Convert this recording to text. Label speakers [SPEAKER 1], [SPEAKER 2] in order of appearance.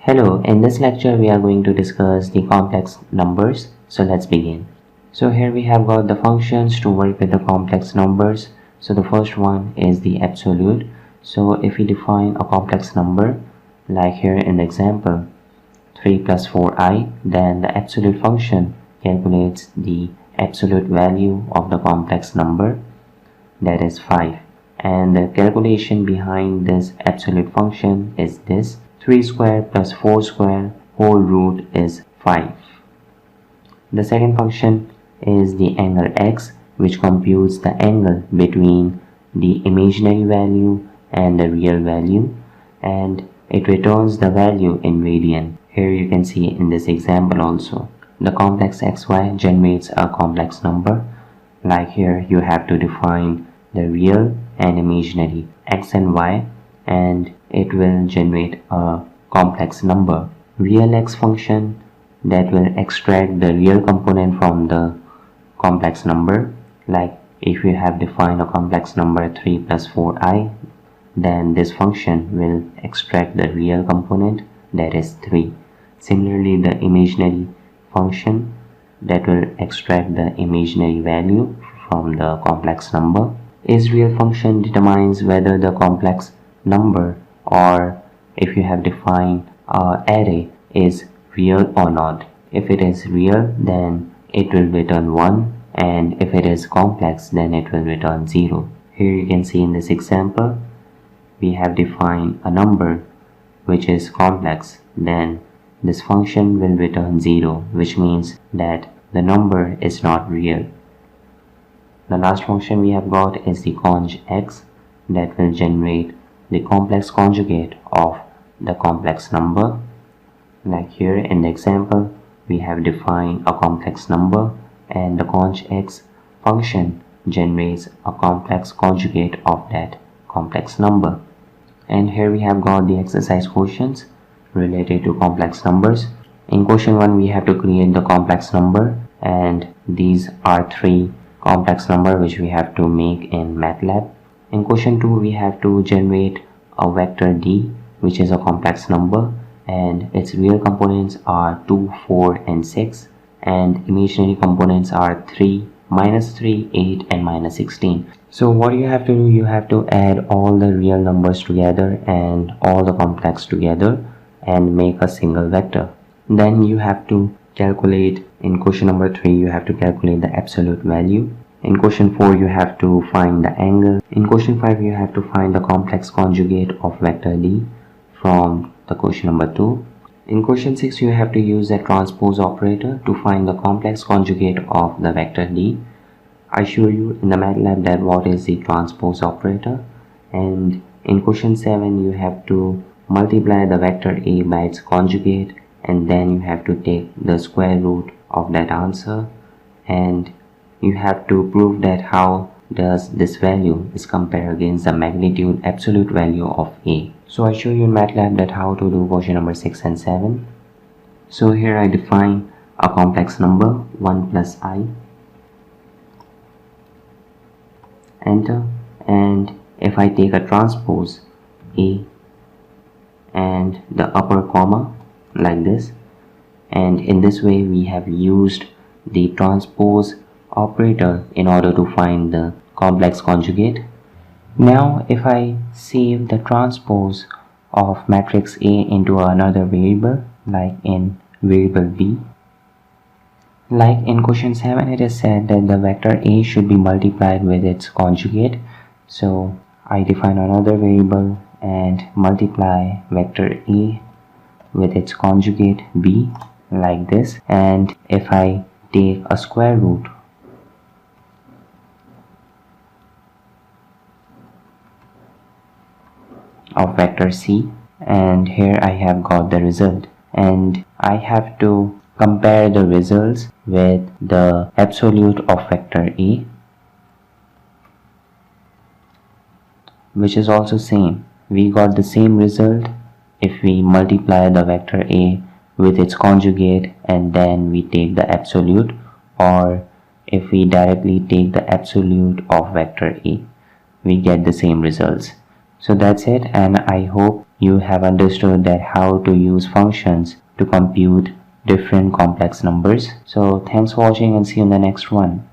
[SPEAKER 1] Hello, in this lecture we are going to discuss the complex numbers. So let's begin. So here we have got the functions to work with the complex numbers. So the first one is the absolute. So if we define a complex number, like here in the example 3 plus 4i, then the absolute function calculates the absolute value of the complex number, that is 5. And the calculation behind this absolute function is this: 3 square plus 4 square whole root is 5. The second function is the angle x, which computes the angle between the imaginary value and the real value, and it returns the value in radian. Here you can see in this example also. The complex xy generates a complex number. Like here you have to define the real and imaginary x and y, and it will generate a complex number. Real x function that will extract the real component from the complex number. Like if you have defined a complex number 3 plus 4i, then this function will extract the real component, that is 3. Similarly, the imaginary function that will extract the imaginary value from the complex number. Is real function determines whether the complex number, or if you have defined an array, is real or not. If it is real, then it will return 1, and if it is complex, then it will return 0. Here you can see in this example we have defined a number which is complex, then this function will return 0, which means that the number is not real. The last function we have got is the conj x, that will generate the complex conjugate of the complex number. Like here in the example we have defined a complex number, and the conj x function generates a complex conjugate of that complex number. And here we have got the exercise questions related to complex numbers. In question 1 we have to create the complex number, and these are 3 complex number which we have to make in MATLAB. In question 2 we have to generate a vector d, which is a complex number, and its real components are 2, 4 and 6, and imaginary components are 3, -3, 8 and -16. So what you have to do, you have to add all the real numbers together and all the complex together and make a single vector. Then you have to calculate, in question number 3 you have to calculate the absolute value. In question 4 you have to find the angle. In question 5 you have to find the complex conjugate of vector d from the question number 2. In question 6 you have to use the transpose operator to find the complex conjugate of the vector d. I show you in the MATLAB that what is the transpose operator. And in question 7 you have to multiply the vector a by its conjugate, and then you have to take the square root of that answer, and you have to prove that how does this value is compared against the magnitude absolute value of a. So I show you in MATLAB that how to do question number 6 and 7. So here I define a complex number 1 plus I, enter, and if I take a transpose a and the upper comma like this, and in this way we have used the transpose operator in order to find the complex conjugate. Now if I save the transpose of matrix A into another variable, like in variable b, like in question 7 it is said that the vector A should be multiplied with its conjugate. So I define another variable and multiply vector A with its conjugate b like this, and if I take a square root of vector c, and here I have got the result, and I have to compare the results with the absolute of vector a, which is also same. We got the same result if we multiply the vector a with its conjugate and then we take the absolute, or if we directly take the absolute of vector a, we get the same results. So that's it, and I hope you have understood that how to use functions to compute different complex numbers. So thanks for watching and see you in the next one.